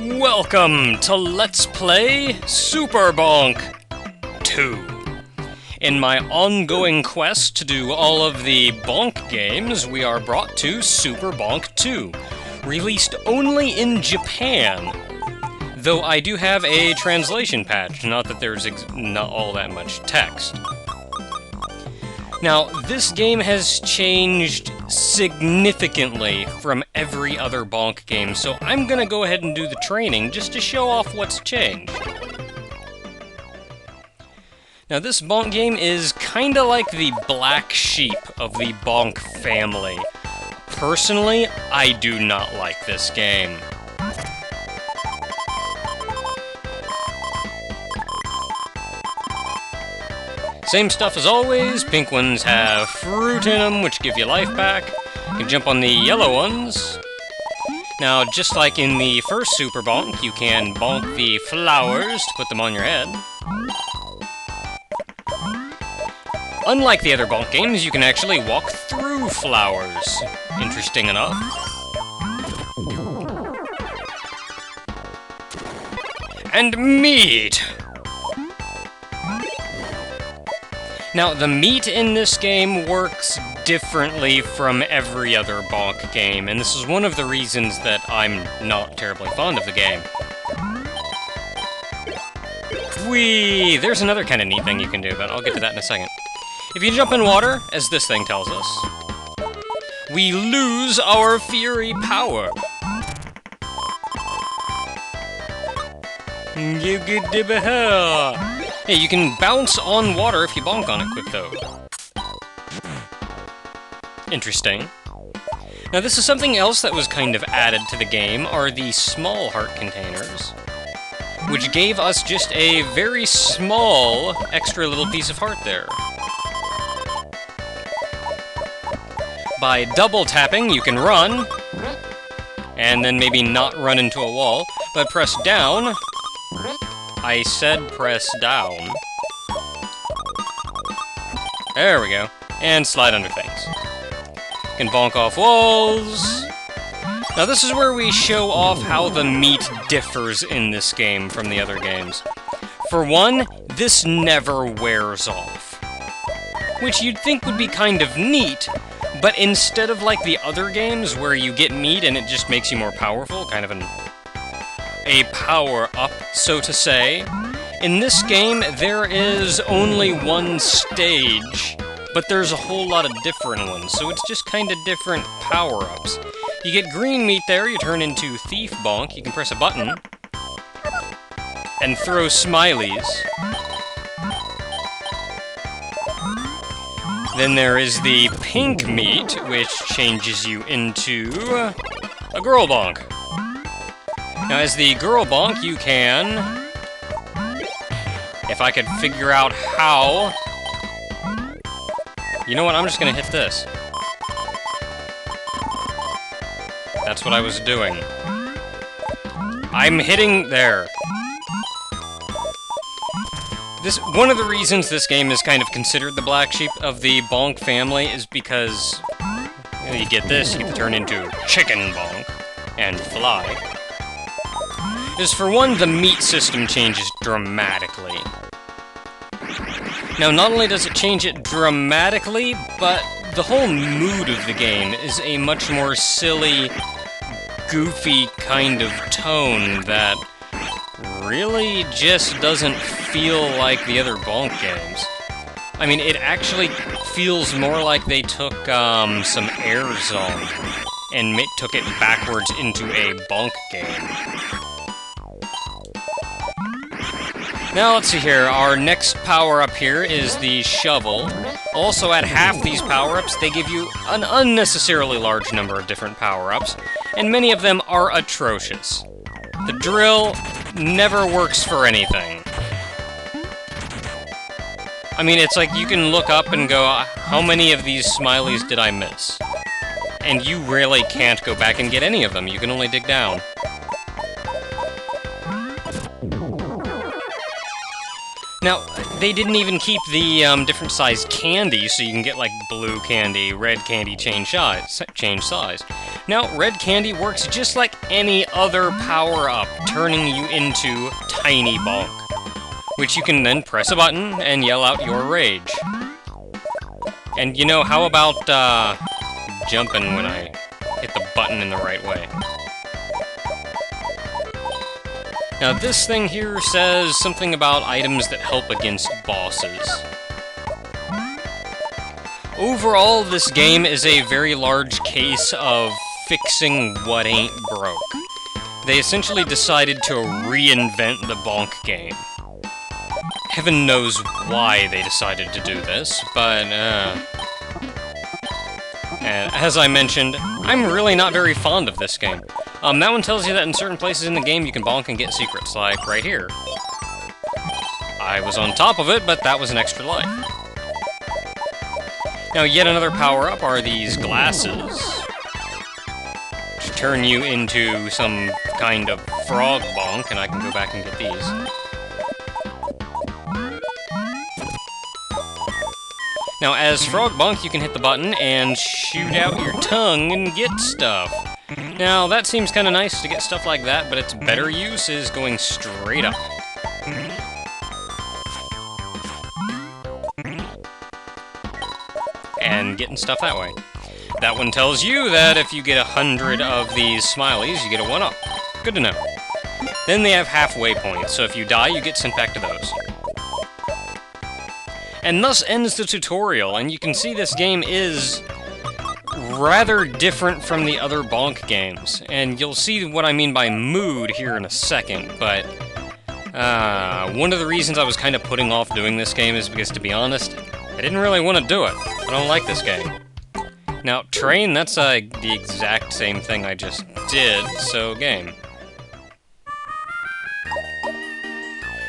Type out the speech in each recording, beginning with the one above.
Welcome to Let's Play Super Bonk 2. In my ongoing quest to do all of the Bonk games, we are brought to Super Bonk 2, released only in Japan. Though I do have a translation patch, not that there's not all that much text. Now, this game has changed significantly from every other Bonk game, so I'm gonna go ahead and do the training just to show off what's changed. Now, this Bonk game is kinda like the black sheep of the Bonk family. Personally, I do not like this game. Same stuff as always. Pink ones have fruit in them, which give you life back. You can jump on the yellow ones. Now, just like in the first Super Bonk, you can bonk the flowers to put them on your head. Unlike the other Bonk games, you can actually walk through flowers. Interesting enough. And meat! Now, the meat in this game works differently from every other Bonk game, and this is one of the reasons that I'm not terribly fond of the game. Whee! There's another kind of neat thing you can do, but I'll get to that in a second. If you jump in water, as this thing tells us, we lose our Fury power. You get the Hey, you can bounce on water if you bonk on it quick, though. Interesting. Now, this is something else that was kind of added to the game, are the small heart containers, which gave us just a very small extra little piece of heart there. By double tapping, you can run, and then maybe not run into a wall, but press down. I said press down. There we go. And slide under things. You can bonk off walls. Now this is where we show off how the meat differs in this game from the other games. For one, this never wears off. Which you'd think would be kind of neat, but instead of like the other games where you get meat and it just makes you more powerful, kind of a power-up, so to say. In this game, there is only one stage, but there's a whole lot of different ones, so it's just kind of different power-ups. You get green meat there, you turn into Thief Bonk, you can press a button, and throw smileys. Then there is the pink meat, which changes you into a girl bonk. Now, as the girl bonk, you can... If I could figure out how... You know what, I'm just gonna hit this. That's what I was doing. I'm hitting there. One of the reasons this game is kind of considered the black sheep of the Bonk family is because... You get this, you get to turn into Chicken Bonk and fly. Is for one, the meat system changes dramatically. Now, not only does it change it dramatically, but the whole mood of the game is a much more silly, goofy kind of tone that really just doesn't feel like the other Bonk games. I mean, it actually feels more like they took some Air Zone and took it backwards into a Bonk game. Now, let's see here. Our next power-up here is the shovel. Also, at half these power-ups, they give you an unnecessarily large number of different power-ups, and many of them are atrocious. The drill never works for anything. I mean, it's like you can look up and go, how many of these smileys did I miss? And you really can't go back and get any of them. You can only dig down. Now, they didn't even keep the different size candy, so you can get like blue candy, red candy, change size. Now, red candy works just like any other power-up, turning you into Tiny Bonk, which you can then press a button and yell out your rage. And you know, how about jumping when I hit the button in the right way? Now, this thing here says something about items that help against bosses. Overall, this game is a very large case of fixing what ain't broke. They essentially decided to reinvent the Bonk game. Heaven knows why they decided to do this, but, and as I mentioned, I'm really not very fond of this game. That one tells you that in certain places in the game you can bonk and get secrets, like right here. I was on top of it, but that was an extra life. Now, yet another power-up are these glasses, which turn you into some kind of frog bonk, and I can go back and get these. Now, as Frog Bonk, you can hit the button and shoot out your tongue and get stuff. Now, that seems kind of nice to get stuff like that, but its better use is going straight up. And getting stuff that way. That one tells you that if you get 100 of these smileys, you get a 1-up. Good to know. Then they have halfway points, so if you die, you get sent back to those. And thus ends the tutorial, and you can see this game is rather different from the other Bonk games. And you'll see what I mean by mood here in a second, but one of the reasons I was kind of putting off doing this game is because, to be honest, I didn't really want to do it. I don't like this game. Now, train, that's the exact same thing I just did, so game.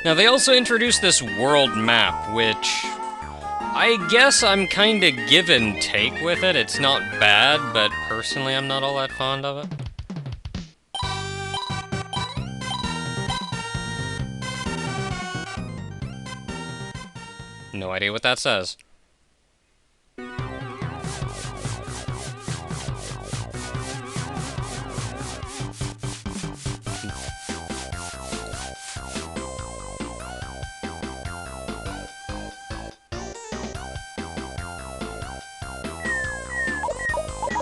Now, they also introduced this world map, which I guess I'm kind of give and take with it. It's not bad, but personally I'm not all that fond of it. No idea what that says.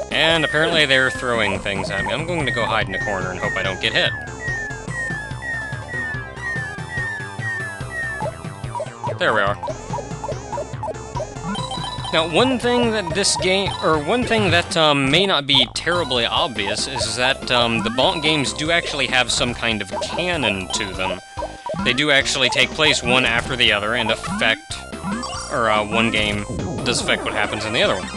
And apparently they're throwing things at me. I'm going to go hide in a corner and hope I don't get hit. There we are. Now, one thing that this game, or one thing that may not be terribly obvious, is that the Bonk games do actually have some kind of canon to them. They do actually take place one after the other and affect, or one game does affect what happens in the other one.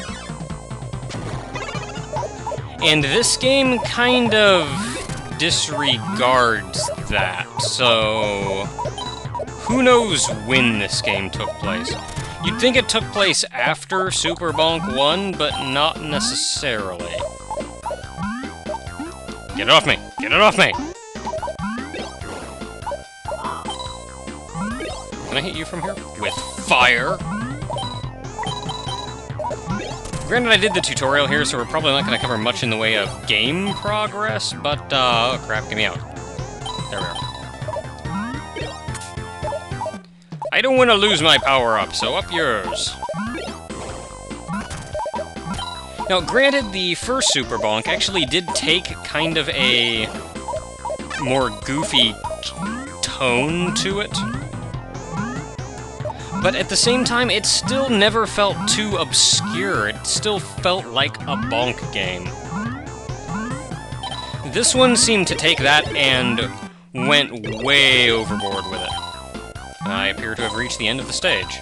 And this game kind of disregards that, so who knows when this game took place. You'd think it took place after Super Bonk 1, but not necessarily. Get it off me! Get it off me! Can I hit you from here? With fire? Granted, I did the tutorial here, so we're probably not going to cover much in the way of game progress, but, oh crap, get me out. There we are. I don't want to lose my power-up, so up yours. Now, granted, the first Super Bonk actually did take kind of a more goofy tone to it. But at the same time, it still never felt too obscure. It still felt like a Bonk game. This one seemed to take that and went way overboard with it. I appear to have reached the end of the stage.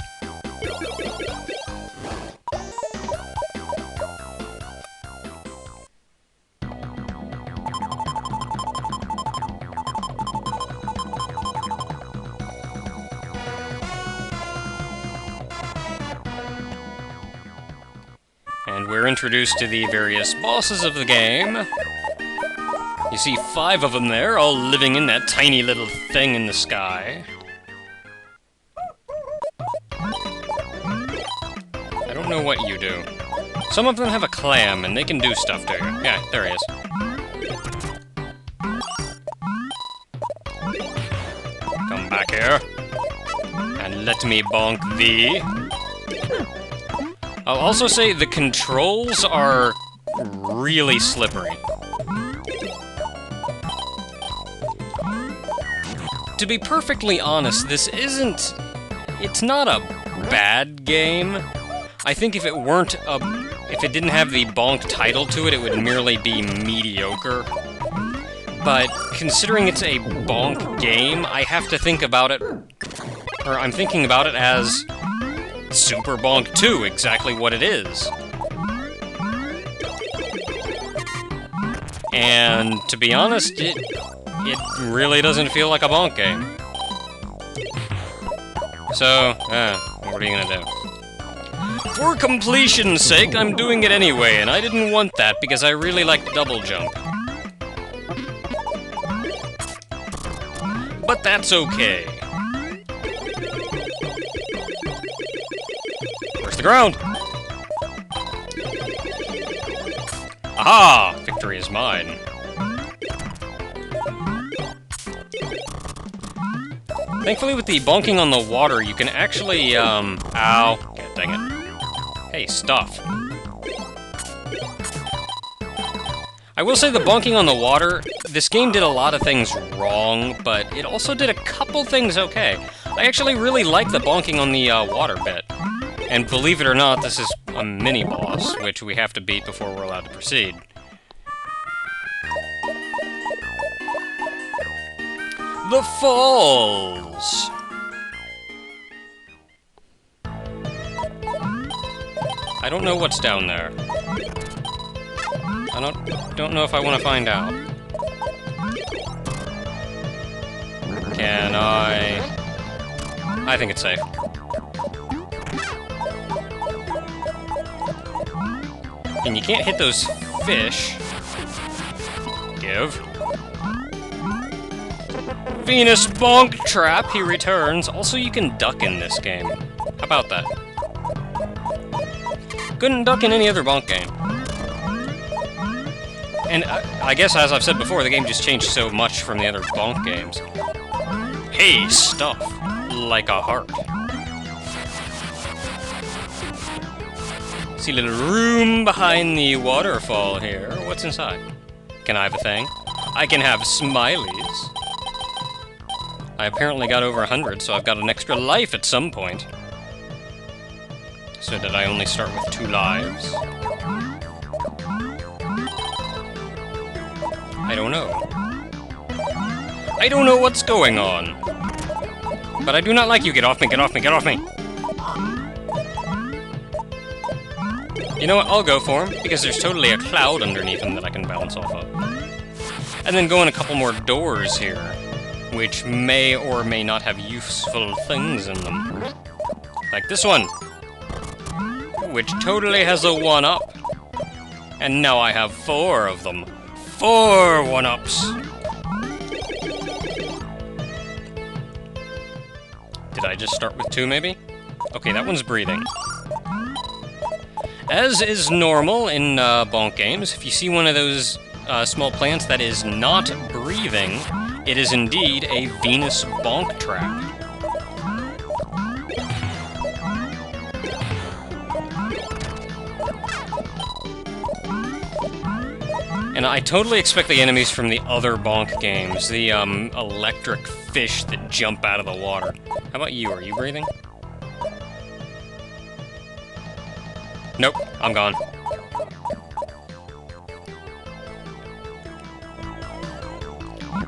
And we're introduced to the various bosses of the game. You see 5 of them there, all living in that tiny little thing in the sky. I don't know what you do. Some of them have a clam, and they can do stuff to you. Yeah, there he is. Come back here. And let me bonk thee. I'll also say the controls are really slippery. To be perfectly honest, this isn't... It's not a bad game. I think if it weren't if it didn't have the Bonk title to it, it would merely be mediocre. But considering it's a Bonk game, I have to think about it... Or I'm thinking about it as... Super Bonk 2, exactly what it is. And to be honest, it really doesn't feel like a Bonk game. So, what are you gonna do? For completion's sake, I'm doing it anyway, and I didn't want that because I really like double jump. But that's okay. Where's the ground? Aha! Victory is mine. Thankfully, with the bonking on the water, you can actually, ow. Yeah, dang it. Hey, stuff. I will say the bonking on the water, this game did a lot of things wrong, but it also did a couple things okay. I actually really like the bonking on the water bit. And believe it or not, this is a mini-boss, which we have to beat before we're allowed to proceed. The Falls! I don't know what's down there. I don't know if I want to find out. Can I think it's safe. And you can't hit those fish. Give. Venus Bonk Trap, he returns. Also, you can duck in this game. How about that? Couldn't duck in any other Bonk game. And I guess, as I've said before, the game just changed so much from the other Bonk games. Hey, stuff. Like a heart. See a little room behind the waterfall here. What's inside? Can I have a thing? I can have smileys. I apparently got over 100, so I've got an extra life at some point. So did I only start with 2 lives? I don't know. I don't know what's going on. But I do not like you. Get off me, get off me, get off me! You know what? I'll go for him, because there's totally a cloud underneath him that I can bounce off of. And then go in a couple more doors here, which may or may not have useful things in them. Like this one, which totally has a 1-up. And now I have 4 of them. 4 1-ups! Did I just start with 2, maybe? Okay, that one's breathing. As is normal in Bonk games, if you see one of those small plants that is not breathing, it is indeed a Venus Bonk Trap. And I totally expect the enemies from the other Bonk games, the electric fish that jump out of the water. How about you? Are you breathing? Nope, I'm gone.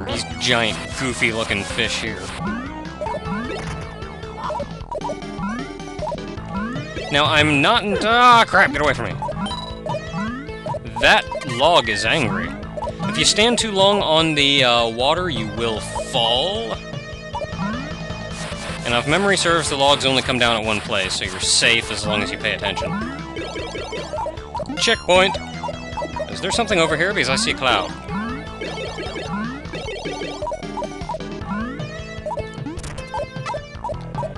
These giant, goofy-looking fish here. Now, I'm not... Ah, crap, get away from me. That log is angry. If you stand too long on the water, you will fall. And if memory serves, the logs only come down at one place, so you're safe as long as you pay attention. Checkpoint! Is there something over here? Because I see a cloud.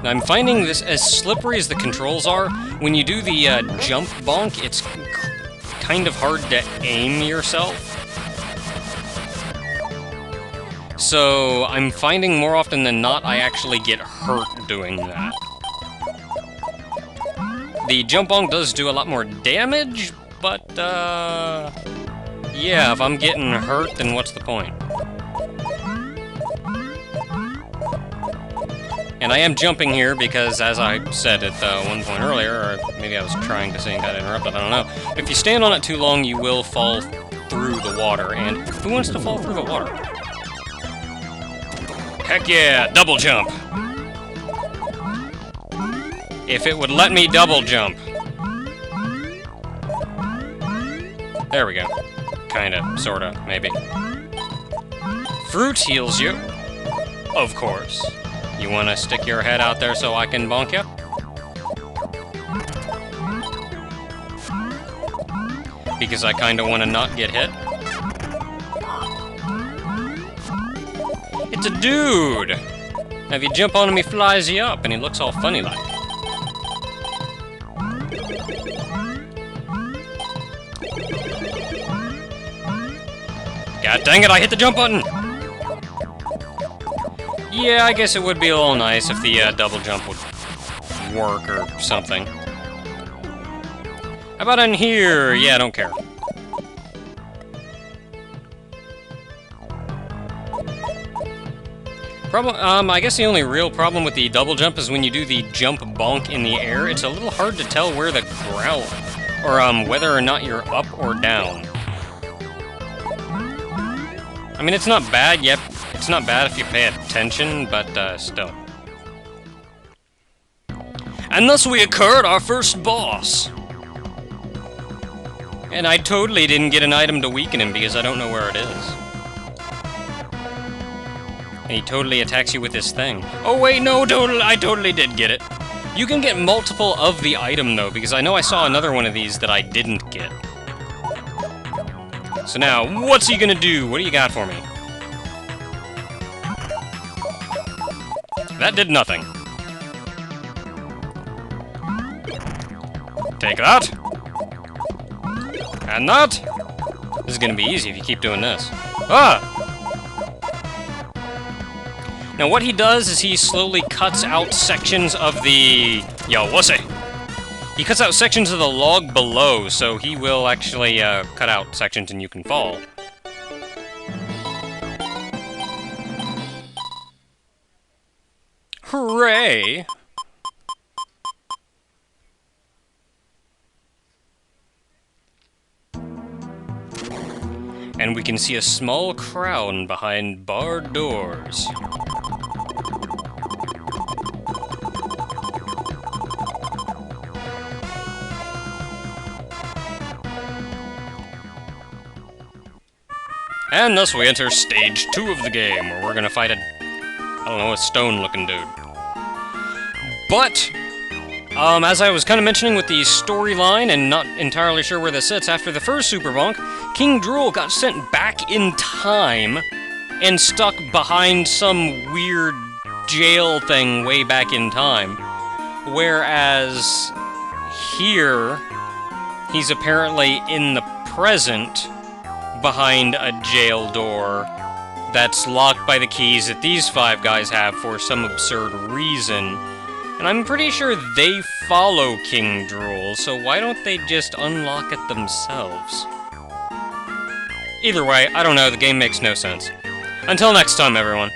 I'm finding this, as slippery as the controls are, when you do the jump bonk, it's kind of hard to aim yourself. So I'm finding more often than not I actually get hurt doing that. The jump bonk does do a lot more damage, but yeah, if I'm getting hurt, then what's the point? And I am jumping here because, as I said at one point earlier, or maybe I was trying to say and got interrupted, I don't know. If you stand on it too long, you will fall through the water, and who wants to fall through the water? Heck yeah, double jump! If it would let me double jump. There we go. Kinda, sorta, maybe. Fruit heals you. Of course. You wanna stick your head out there so I can bonk you? Because I kinda wanna not get hit? It's a dude! Now if you jump on him, he flies you up, and he looks all funny like. God dang it, I hit the jump button! Yeah, I guess it would be a little nice if the double jump would work or something. How about in here? Yeah, I don't care. I guess the only real problem with the double jump is when you do the jump bonk in the air, it's a little hard to tell where the ground, or whether or not you're up or down. I mean, it's not bad, yep. It's not bad if you pay attention, but still. And thus we occurred our first boss. And I totally didn't get an item to weaken him because I don't know where it is. And he totally attacks you with this thing. Oh wait, no, I totally did get it. You can get multiple of the item though, because I know I saw another one of these that I didn't get. So now, what's he gonna do? What do you got for me? That did nothing. Take that. And that. This is gonna be easy if you keep doing this. Ah! Now what he does is he slowly cuts out sections of the... Yo, what's it? He cuts out sections of the log below, so he will actually cut out sections and you can fall. Hooray! And we can see a small crown behind barred doors. And thus we enter stage 2 of the game, where we're gonna fight a, I don't know, a stone-looking dude. But, as I was kind of mentioning with the storyline, and not entirely sure where this sits, after the first Super Bonk, King Drool got sent back in time and stuck behind some weird jail thing way back in time. Whereas here, he's apparently in the present behind a jail door that's locked by the keys that these 5 guys have for some absurd reason. And I'm pretty sure they follow King Drool, so why don't they just unlock it themselves? Either way, I don't know, the game makes no sense. Until next time, everyone.